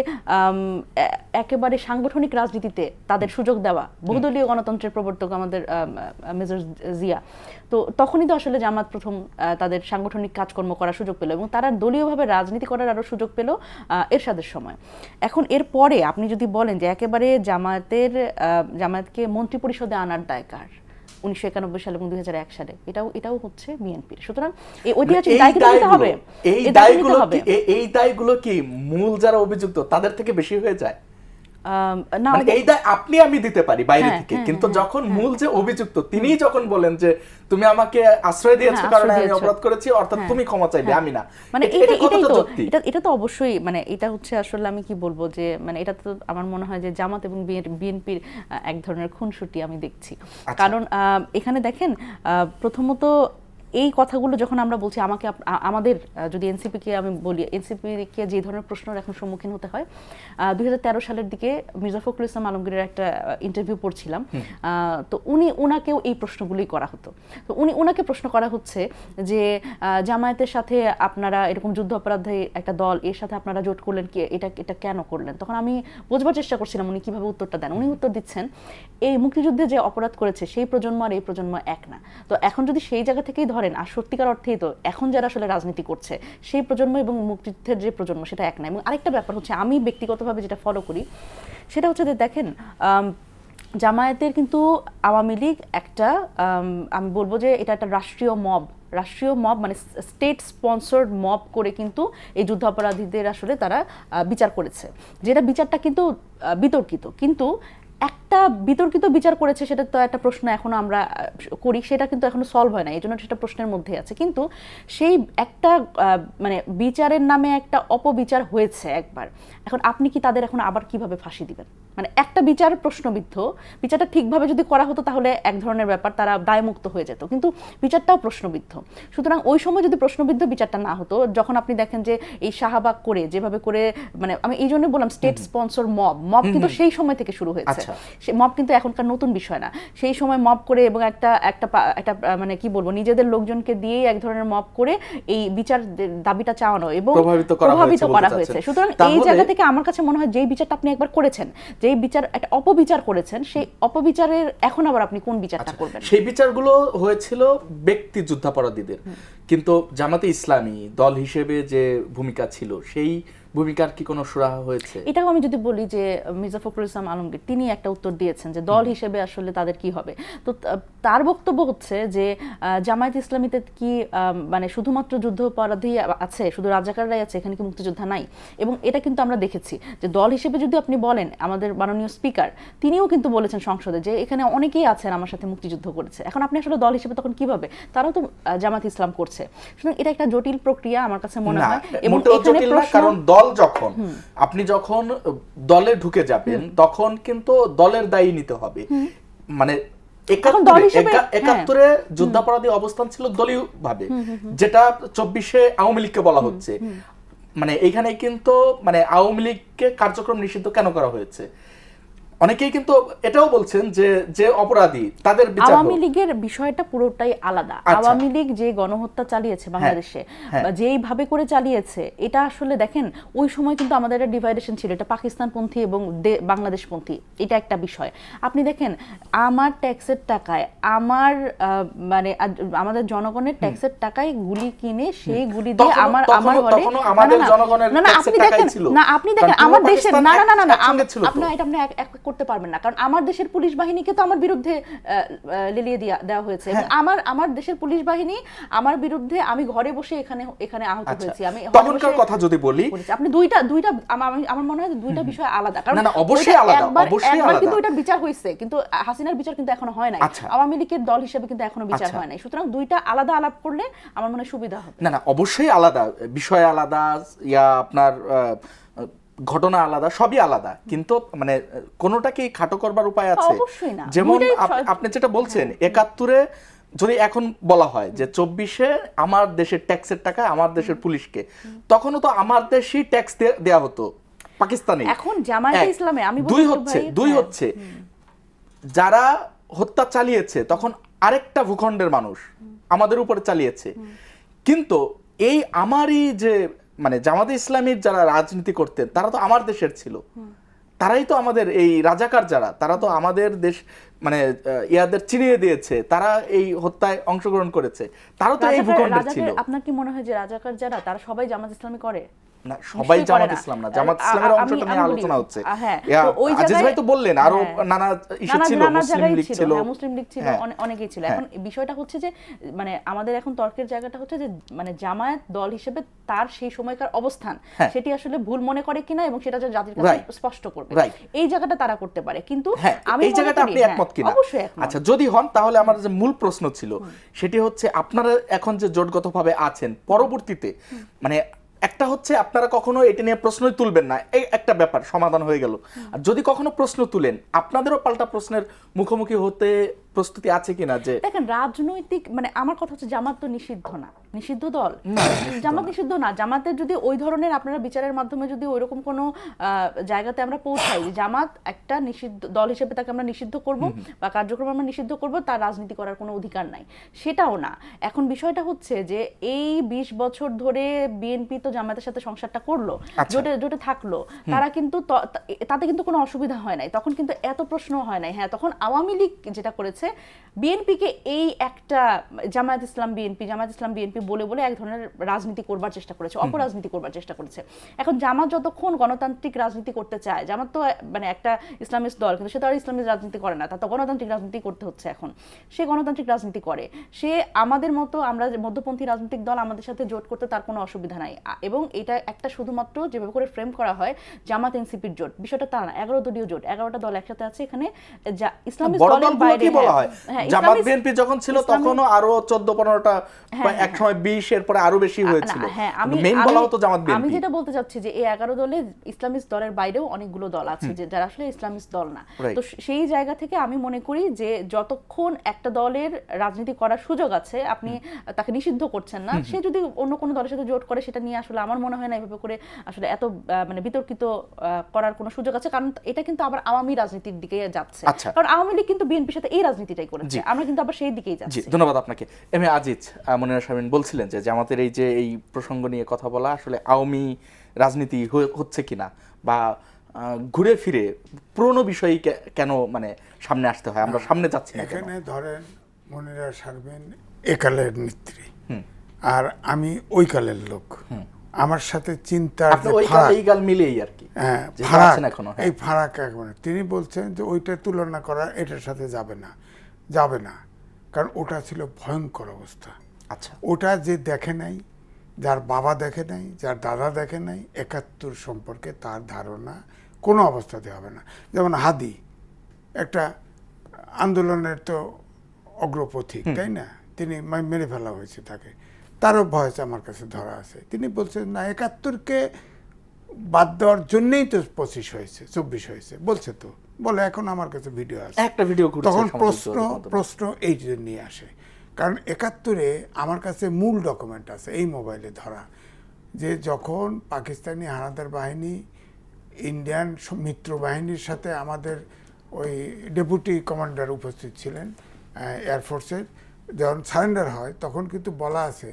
একেবারে সাংগঠনিক রাজনীতিতে তাদের সুযোগ দেওয়া, বহুদলীয় গণতন্ত্রের প্রবর্তক আমাদের মেজর জিয়া, তো তখনই তো আসলে জামাত প্রথম তাদের সাংগঠনিক কাজকর্ম করার সুযোগ পেল এবং তারা দলীয়ভাবে রাজনীতি করার আরো সুযোগ পেল এরশাদের সময়। এখন এর পরে আপনি যদি বলেন যে একেবারে জামায়াতকে মন্ত্রিপরিষদে আনার দায় কার? 1991 সালে এবং 2001 সালে এটাও হচ্ছে বিএনপির। সুতরাং এই ঐতিহাসিক দায়গুলো নিতে হবে। এই দায়গুলো কি মূল যারা অভিযুক্ত তাদের থেকে বেশি হয়ে যায়? না, এই দায় আপনি আমি দিতে পারি বাইরে থেকে, কিন্তু যখন মূল যে অভিযুক্ত তিনি যখন বলেন যে তুমি আমাকে আশ্রয় দিয়েছো কারণ আমি অপরাধ করেছি, অর্থাৎ তুমি ক্ষমা চাইবে, আমি না, মানে এটা তো অবশ্যই, মানে এটা হচ্ছে আসলে আমি কি বলবো যে মানে এটা তো আমার মনে হয় যে জামাত এবং বিএনপির এক ধরনের খুনসুটি আমি দেখছি। কারণ এখানে দেখেন, প্রথমত এই কথাগুলো যখন আমরা বলছি, আমাদের যদি এনসিপিকে আমি বলি, এনসিপিকে যে ধরনের প্রশ্নের এখন সম্মুখীন হতে হয়, 2013 সালের দিকে মির্জা ফখরুল ইসলাম আলমগীরের একটা ইন্টারভিউ পড়ছিলাম, তো উনাকেও এই প্রশ্নগুলোই করা হতো। তো উনাকে প্রশ্ন করা হচ্ছে যে জামায়াতের সাথে আপনারা এরকম যুদ্ধ অপরাধী একটা দল, এর সাথে আপনারা জোট করলেন, কি এটা কেন করলেন? তখন আমি বোঝবার চেষ্টা করছিলাম উনি কিভাবে উত্তরটা দেন। উনি উত্তর দিচ্ছেন, এই মুক্তিযুদ্ধে যে অপরাধ করেছে সেই প্রজন্ম আর এই প্রজন্ম এক না। তো এখন যদি সেই জায়গা থেকেই ধরেন, আর সত্যিকার অর্থেই তো এখন যারা আসলে রাজনীতি করছে সেই প্রজন্ম এবং মুক্তিযুদ্ধের যে প্রজন্ম সেটা এক না। এবং আরেকটা ব্যাপার হচ্ছে, আমি ব্যক্তিগতভাবে যেটা ফলো করি সেটা হচ্ছে যে দেখেন, জামায়াতের কিন্তু আওয়ামী লীগ একটা, আমি বলবো যে এটা একটা রাষ্ট্রীয় মব, মানে স্টেট স্পন্সর্ড মব করে কিন্তু এই যুদ্ধাপরাধীদের আসলে তারা বিচার করেছে, যেটা বিচারটা কিন্তু বিতর্কিত, কিন্তু একটা বিতর্কিত বিচার করেছে, সেটা তো একটা প্রশ্ন এখনো আমরা করি, সেটা কিন্তু এখনো সলভ হয় না, এই জন্য সেটা প্রশ্নের মধ্যে আছে। কিন্তু সেই একটা মানে বিচারের নামে একটা অপবিচার হয়েছে একবার, এখন আপনি কি তাদের এখন আবার কিভাবে ফাঁসি দিবেন? মানে একটা বিচার প্রশ্নবিদ্ধ, বিচারটা ঠিকভাবে যদি করা হতো তাহলে এক ধরনের ব্যাপার, তারা দায়মুক্ত হয়ে যেত, কিন্তু বিচারটাও প্রশ্নবিদ্ধ। সুতরাং ওই সময় যদি প্রশ্নবিদ্ধ বিচারটা না হতো, যখন আপনি দেখেন যে এই শাহবাগ করে যেভাবে করে, মানে আমি এই জন্য বললাম স্টেট স্পন্সর মব কিন্তু সেই সময় থেকে শুরু হয়েছে। সে মব কিন্তু এখনকার নতুন বিষয় না, সেই সময় মব করে এবং একটা মানে কি বলবো, নিজেদের লোকজনকে দিয়ে এক ধরনের মব করে এই বিচার দাবিটা চাওয়ানো এবং প্রভাবিত করা হয়েছে। সুতরাং এই জায়গা থেকে আমার কাছে মনে হয় যেই বিচারটা আপনি একবার করেছেন, যেই বিচার একটা অপবিচার করেছেন, সেই অপবিচারের এখন আবার আপনি কোন বিচারটা করবেন? সেই বিচারগুলো হয়েছিল ব্যক্তি যুদ্ধাপরাধীদের, কিন্তু জামাতে ইসলামী দল হিসেবে যে ভূমিকা ছিল সেই ভূমিকার কি কোনো সুরাহা হয়েছে? এটাও আমি যদি বলি যে মির্জা ফখরুল ইসলাম আলমগীর তিনি একটা উত্তর দিয়েছেন যে দল হিসেবে আসলে তাদের কি হবে। তো তার বক্তব্য হচ্ছে যে জামায়াত ইসলামীতে কি মানে শুধুমাত্র যুদ্ধ অপরাধী আছে, শুধু রাজাকাররাই আছে, এখানে কি মুক্তিযোদ্ধা নাই? এবং এটা কিন্তু আমরা দেখেছি যে দল হিসেবে যদি আপনি বলেন, আমাদের মাননীয় স্পিকার তিনিও কিন্তু বলেছেন সংসদে যে এখানে অনেকেই আছেন আমার সাথে মুক্তিযুদ্ধ করেছে। এখন আপনি আসলে দল হিসেবে তখন কিভাবে? তারাও তো জামাত ইসলাম করছে। সুতরাং এটা একটা জটিল প্রক্রিয়া আমার কাছে মনে হয়। এবং এখানে কারণ যখন আপনি যখন দলে ঢুকে যাবেন তখন কিন্তু দলের দায়ী নিতে হবে। মানে 71-এ যুদ্ধাপরাধী অবস্থান ছিল দলীয় ভাবে, যেটা 24-এ আওয়ামী লীগকে বলা হচ্ছে। মানে এখানে কিন্তু মানে আওয়ামী লীগকে কার্যক্রম নিষিদ্ধ কেন করা হয়েছে? অনেকেই কিন্তু এটাও বলছেন যে যে অপরাধী তাদের বিচার। আওয়ামী লীগের বিষয়টা পুরোটাই আলাদা। আওয়ামী লীগ যে গণহত্যা চালিয়েছে বাংলাদেশে, যেইভাবে করে চালিয়েছে, এটা আসলে দেখেন ওই সময় কিন্তু আমাদের একটা ডিভাইডেশন ছিল, এটা পাকিস্তানপন্থী এবং বাংলাদেশপন্থী, এটা একটা বিষয়। আপনি দেখেন আমার ট্যাক্সের টাকায়, আমার মানে আমাদের জনগণের ট্যাক্সের টাকায় গুলি কিনে সেই গুলি দিয়ে আমার আপনি দেখেন আমার দেশের, না আপনি এটা আপনি করতে পারবেন না, কারণ আমার দেশের পুলিশ বাহিনীকে তো আমার বিরুদ্ধে লেলিয়ে দেওয়া হয়েছে। এবং আমার দেশের পুলিশ বাহিনী আমার বিরুদ্ধে, আমি ঘরে বসে এখানে আহত হয়েছি। আমি তখনকার কথা যদি বলি, আপনি দুইটা আমার মনে হয় দুইটা বিষয় আলাদা, কারণ না অবশ্যই আলাদা, অবশ্যই আলাদা। কিন্তু ওইটার বিচার হয়েছে, কিন্তু হাসিনার বিচার কিন্তু এখনো হয় নাই, আওয়ামী লীগের দল হিসেবে কিন্তু এখনো বিচার হয় নাই। সুতরাং দুইটা আলাদা আলাপ করলে আমার মনে হয় সুবিধা হবে। না অবশ্যই আলাদা, বিষয় আলাদা, আপনার ঘটনা আলাদা, সবই আলাদা, কিন্তু মানে কোনোটাকে খাটো করবার উপায় আছে? অবশ্যই না। যেমন আপনি যেটা বলছেন ৭১-এ যদি এখন বলা হয় যে ২৪-এ আমার দেশের ট্যাক্সের টাকা আমার দেশের পুলিশকে, তখনও তো আমার দেশই ট্যাক্স দেয়া হতো পাকিস্তানে। এখন জামায়াতে ইসলামে আমি দুই হচ্ছে যারা হত্যা চালিয়েছে তখন আরেকটা ভূখণ্ডের মানুষ আমাদের উপরে চালিয়েছে, কিন্তু এই আমারই যে মানে জামাতে ইসলামীর যারা রাজনীতি করতেন তারা তো আমার দেশের ছিল, তারাই তো আমাদের এই রাজাকার যারা, তারা তো আমাদের দেশ মানে ইয়াদের চিনিয়ে দিয়েছে, তারা এই হত্যায় অংশগ্রহণ করেছে, তারা তো এই ভূখণ্ডের ছিল। আপনার কি মনে হয় যে রাজাকার যারা তারা সবাই জামাত ইসলামী করে? না, সবাই জামাত ইসলাম না, জামাত ইসলামের অংশটা নিয়ে আলোচনা হচ্ছে। আজিজ ভাই তো বললেন আরো নানা ইস্যু ছিল, মুসলিম লীগ ছিল, অনেকেই ছিল। এখন বিষয়টা হচ্ছে যে মানে আমাদের এখন তর্কের জায়গাটা হচ্ছে যে মানে জামায়াত দল হিসেবে তার সেই সময়কার অবস্থান সেটি আসলে ভুল মনে করে কিনা এবং সেটা যে জাতির কাছে স্পষ্ট করবে, এই জায়গাটা তারা করতে পারে। কিন্তু আমি এই জায়গাটা আপনি একমত কিনা? অবশ্যই একমত। আচ্ছা, যদি হন তাহলে আমার যে মূল প্রশ্ন ছিল সেটি হচ্ছে আপনারা এখন যে জোটগতভাবে আছেন, পরবর্তীতে মানে একটা হচ্ছে আপনারা কখনো এটা নিয়ে প্রশ্নই তুলবেন না, এই একটা ব্যাপার সমাধান হয়ে গেল। আর যদি কখনো প্রশ্ন তুলেন আপনাদেরও পাল্টা প্রশ্নের মুখোমুখি হতে প্রস্তুতি আছে কিনা? যে দেখেন রাজনৈতিক মানে আমার কথা হচ্ছে জামাত তো নিষিদ্ধ না, নিষিদ্ধ দল জামাত নিষিদ্ধ না। জামাতের যদি ওই ধরনের আপনারা বিচারের মাধ্যমে যদি ওইরকম কোনো জায়গাতে আমরা পৌঁছাই যে জামাত একটা নিষিদ্ধ দল হিসেবে তাকে আমরা নিষিদ্ধ করব বা কার্যক্রম আমরা নিষিদ্ধ করব, তার রাজনীতি করার কোনো অধিকার নাই, সেটাও না। এখন বিষয়টা হচ্ছে যে এই ২০ বছর ধরে বিএনপি তো জামাতের সাথে সংসারটা করলো, জোটে থাকলো, তারা কিন্তু তাতে কিন্তু কোনো অসুবিধা হয় নাই, তখন কিন্তু এত প্রশ্ন হয় নাই। হ্যাঁ, তখন আওয়ামী লীগ যেটা করেছে বিএনপিকে এই একটা জামায়াত ইসলাম বিএনপি বলে বলে এক ধরনের রাজনীতি করবার চেষ্টা করেছে, অপরাজনীতি করবার চেষ্টা করেছে। এখন জামাত যতক্ষণ গণতান্ত্রিক রাজনীতি করতে চায়, জামাত তো মানে একটা ইসলামিস্ট দল, কিন্তু সে তো আর ইসলামিক রাজনীতি করে না, তা তো গণতান্ত্রিক রাজনীতি করতে হচ্ছে। এখন সে গণতান্ত্রিক রাজনীতি করে, সে আমাদের মতো আমরা মধ্যপন্থী রাজনৈতিক দল, আমাদের সাথে জোট করতে তার কোনো অসুবিধা নাই। এবং এটা একটা শুধুমাত্র যেভাবে করে ফ্রেম করা হয় জামাত এনসিপির জোট, বিষয়টা তা না। ১১ দলীয় জোট, ১১টা দল একসাথে আছে এখানে। ইসলামিক দলের বাইরে জামাত বিএনপি যখন ছিল তখনও আরো ১৪-১৫টা, এক সময় ২০, এরপরে আরো বেশি হয়েছিল। মেইন বলা হতো জামাত বিএনপি। আমি যেটা বলতে চাচ্ছি যে এই ১১ দলে ইসলামিস্ট দলের বাইরেও অনেকগুলো দল আছে যে যারা আসলে ইসলামিস্ট দল না। তো সেই জায়গা থেকে আমি মনে করি যে যতক্ষণ একটা দলের রাজনীতি করার সুযোগ আছে, আপনি তাকে নিষিদ্ধ করছেন না। সে যদি অন্য কোনো দলের সাথে জোট করে, সেটা নিয়ে আসলে আমার মনে হয় না এভাবে করে আসলে এত মানে বিতর্কিত করার কোনো সুযোগ আছে, কারণ এটা কিন্তু আবার আওয়ামী রাজনীতির দিকে যাচ্ছে। কারণ আওয়ামী লীগ কিন্তু বিএনপির সাথে এই রাজনীতিটাই করেছে, আমরা কিন্তু আবার সেই দিকেই যাচ্ছি। ধন্যবাদ আপনাকে। এম এ আজিজ মনিরা শারমিন বলছিলেন যে জামাতের এই যে এই প্রসঙ্গ নিয়ে কথা বলা আসলে আওয়ামী রাজনীতি হচ্ছে কিনা, বা ঘুরে ফিরে পুরনো বিষয়ই কেন মানে সামনে আসতে হয়, আমরা সামনে যাচ্ছি না। এখানে ধরেন মনিরা শারমিন একালের নেত্রী, আর আমি ওই কালের লোক, আমার সাথে চিন্তার এই গাল মিলেই আর কি এই ফারাক একবারে। তিনি বলছেন যে ওইটা তুলনা করা এটার সাথে যাবে না, কারণ ওটা ছিল ভয়ঙ্কর অবস্থা। আচ্ছা, ওটা যে দেখে নাই, যার বাবা দেখে নাই, যার দাদা দেখে নাই, ৭১ সম্পর্কে তার ধারণা কোনো অবস্থাতে হবে না। যেমন হাদি একটা আন্দোলনের তো অগ্রপথিক, তাই না? তিনি মেরে ফেলা হয়েছে তাকে, তারও ভয়েস আমার কাছে ধরা আছে। তিনি বলছেন না, ৭১-কে বাদ দেওয়ার জন্যই তো ২৫ হয়েছে, ২৪ হয়েছে বলছে, তো বলে এখন আমার কাছে ভিডিও আছে, একটা ভিডিও। তখন প্রশ্ন এই যে নিয়ে আসে, কারণ ৭১-এ আমার কাছে মূল ডকুমেন্ট আছে এই মোবাইলে ধরা, যে যখন পাকিস্তানি হানাদার বাহিনী ইন্ডিয়ান মিত্র বাহিনীর সাথে আমাদের ওই ডেপুটি কমান্ডার উপস্থিত ছিলেন এয়ারফোর্সের, যখন সারেন্ডার হয় তখন কিন্তু বলা আছে,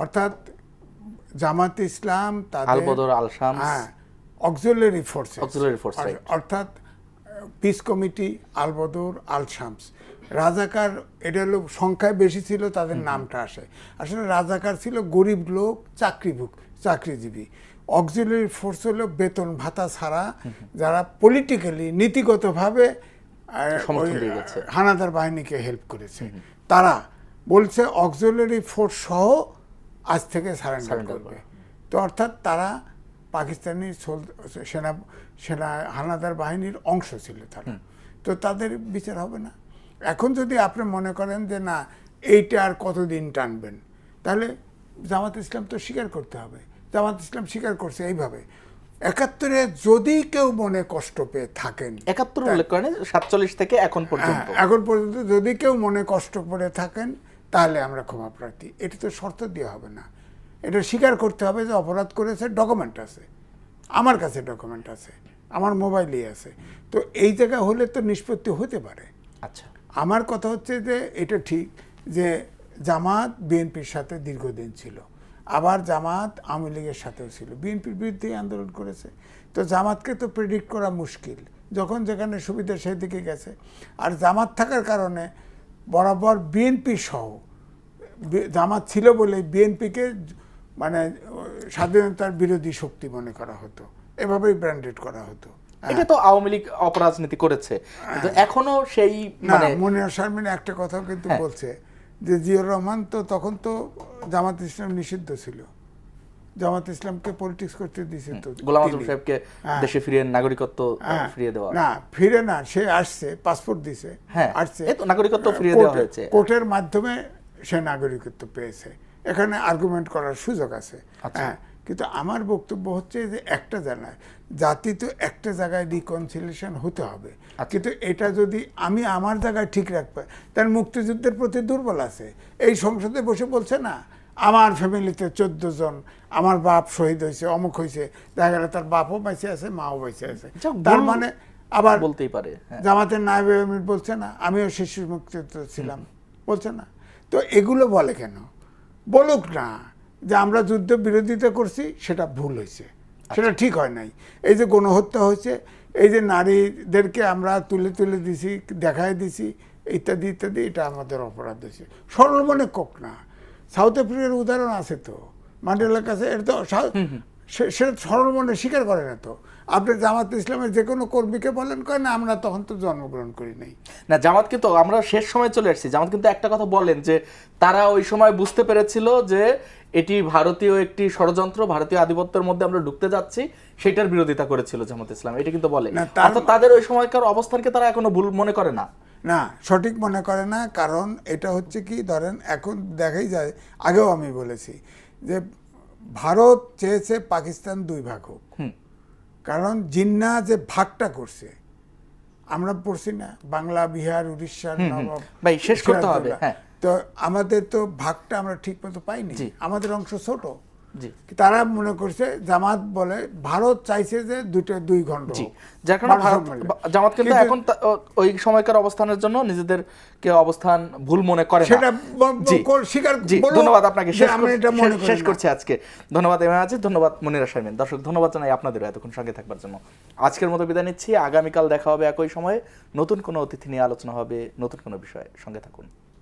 অর্থাৎ জামাতে ইসলাম তাদের অক্সিলারি ফোর্স, অর্থাৎ পিস কমিটি, আলবদর, আল শামস, রাজাকার, এটা হলো সংখ্যায় বেশি ছিল তাদের নামটা আসে। আসলে রাজাকার ছিল গরিব লোক, চাকরিজীবী। অক্সিলারি ফোর্স হলো বেতন ভাতা ছাড়া যারা পলিটিক্যালি নীতিগতভাবে সমর্থন ওই দিয়ে গেছে। হানাদার বাহিনীকে হেল্প করেছে, তারা বলছে অক্সিলারি ফোর্স সহ আজ থেকে সারেন্ডার Surrender করবে। তো অর্থাৎ তারা পাকিস্তানি সেনা সেনা হানাদার বাহিনীর অংশ ছিল তারা, তো তাদের বিচার হবে না। এখন যদি আপনি মনে করেন যে না এইটা আর কতদিন টানবেন, তাহলে জামাত ইসলাম তো স্বীকার করতে হবে। জামাত ইসলাম স্বীকার করছে এইভাবে, ৭১-এ যদি কেউ মনে কষ্ট পেয়ে থাকেন, ৭১ উল্লেখ করেন ৪৭ থেকে এখন পর্যন্ত, এখন পর্যন্ত যদি কেউ মনে কষ্ট করে থাকেন তাহলে আমরা ক্ষমা প্রার্থী, এটা তো শর্ত দেওয়া হবে না, এটা স্বীকার করতে হবে যে অপরাধ করেছে, ডকুমেন্ট আছে, আমার কাছে ডকুমেন্ট আছে, আমার মোবাইলেই আছে। তো এই জায়গা হলে তো নিষ্পত্তি হতে পারে। আচ্ছা আমার কথা হচ্ছে যে এটা ঠিক যে জামাত বিএনপির সাথে দীর্ঘদিন ছিল, আবার জামাত আওয়ামী লীগের সাথেও ছিল, বিএনপির বিরুদ্ধেই আন্দোলন করেছে। তো জামাতকে তো প্রেডিক্ট করা মুশকিল, যখন যেখানে সুবিধা সেই দিকে গেছে। আর জামাত থাকার কারণে বরাবর বিএনপি সহ জামাত ছিল বলে বিএনপিকে মানে স্বাধীনতার বিরোধী শক্তি মনে করা হতো, এভাবেই ব্র্যান্ডেড করা হতো। এটা তো আওয়ামী লীগ অপরাজনীতি করেছে, কিন্তু এখনো সেই না, মানে মনির শারমিন একটা কথা কিন্তু হ্যাঁ। বলছে যে জিয়াউর রহমান তো তখন তো জামাত ইসলাম নিষিদ্ধ ছিল, জামাত ইসলামকে পলিটিক্স করতে দিয়েছে তো গোলাম আজম তিনি। সাহেবকে হ্যাঁ। দেশে ফিরিয়ে নাগরিকত্ব হ্যাঁ। ফিরিয়ে দেওয়া। না ফিরে না, সে আসছে, পাসপোর্ট দিছে, হ্যাঁ, আসছে, এই তো নাগরিকত্ব ফিরিয়ে দেওয়া হয়েছে। কোর্টের মাধ্যমে সে নাগরিকত্ব পেয়েছে, এখানে আর্গুমেন্ট করার সুযোগ আছে। আচ্ছা। হ্যাঁ, কিন্তু আমার বক্তব্য হচ্ছে যে একটা জায়গায় জাতি তো একটা জায়গায় রিকনসিলিয়েশন হতে হবে, কিন্তু এটা যদি আমি আমার জায়গায় ঠিক রাখবো, তার মুক্তিযুদ্ধের প্রতি দুর্বল আছে, এই সংসদে বসে বলছে না আমার ফ্যামিলিতে 14 জন, আমার বাপ শহীদ হয়েছে, অমুক হয়েছে, দেখা গেল তার বাপও বেঁচে আছে, মাও বেঁচে আছে, যাক, তার ভুল মানে আবার বলতেই পারে। হ্যাঁ। জামাতের নায়েব আমির বলছে না আমিও শিশু মুক্তিযুদ্ধ ছিলাম, বলছে না। তো এগুলো বলে কেন? বলুক না যে আমরা যুদ্ধ বিরোধিতা করছি, সেটা ভুল হয়েছে, সেটা ঠিক হয় নাই। এই যে গণহত্যা হয়েছে, এই যে নারীদেরকে আমরা তুলে তুলে দিছি, দেখায় দিছি, ইত্যাদি ইত্যাদি, এটা আমাদের অপরাধ হয়েছে, সরল মনে কোক না। সাউথ আফ্রিকার উদাহরণ আছে তো, ম্যান্ডেলার কাছে, এটা তো সেটা সরল মনে স্বীকার করে না। তো আপনি জামাত ইসলামের যে কোনো কর্মীকে বলেন, কয় না আমরা তখন তো জন্মগ্রহণ করি নাই। না, জামাত কিন্তু আমরা শেষ সময় চলে আসছি, জামাত কিন্তু একটা কথা বলেন যে তারা ওই সময় বুঝতে পেরেছিল যে এটি ভারতীয় একটি ষড়যন্ত্র, ভারতীয় আধিপত্যের মধ্যে আমরা ঢুকতে যাচ্ছি, সেটার বিরোধিতা করেছিল জামাত ইসলাম, এটা কিন্তু বলে। না, অর্থাৎ তাদের ওই সময়কার অবস্থানকে তারা এখনো ভুল মনে করে না। না, সঠিক মনে করে না, কারণ এটা হচ্ছে কি, ধরেন এখন দেখাই যায়, আগেও আমি বলেছি যে ভারত চেয়েছে পাকিস্তান 2 ভাগ হোক, কারণ জিন্না যে ভাগটা করছে আমরা পড়ছি না, বাংলা, বিহার, উড়িষ্যার নবাব, ভাই, শেষ করতে হবে। সিরাজউদ্দৌলা। হ্যাঁ। তো আমাদের তো ভাগটা আমরা ঠিক মতো পাইনি, জি। আমাদের অংশ ছোট। জি তারা মনে করছে, জামাত বলে ভারত চাইছে যে 2 খণ্ড জি, হোক। যার কারণে ভারত ভারসাম্য। জামাত কিন্তু কিন্তু- এখন ওই সময়কার অবস্থানের জন্য নিজেদেরকে অবস্থান ভুল মনে করে না। সেটা জি। স্বীকার জি, বলুক ধন্যবাদ আপনাকে। যে আমি এটা মনে করি শেষ না। করছি আজকে। ধন্যবাদ এমএ আজিজ, ধন্যবাদ মনিরা শারমিন। দর্শক, ধন্যবাদ জানাই আপনাদেরও এতক্ষণ সঙ্গে থাকবার জন্য। আজকের মতো বিদায় নিচ্ছি। আগামীকাল দেখা হবে একই সময়ে, নতুন কোনো অতিথি নিয়ে আলোচনা হবে, নতুন কোনো বিষয়ে। সঙ্গে থাকুন।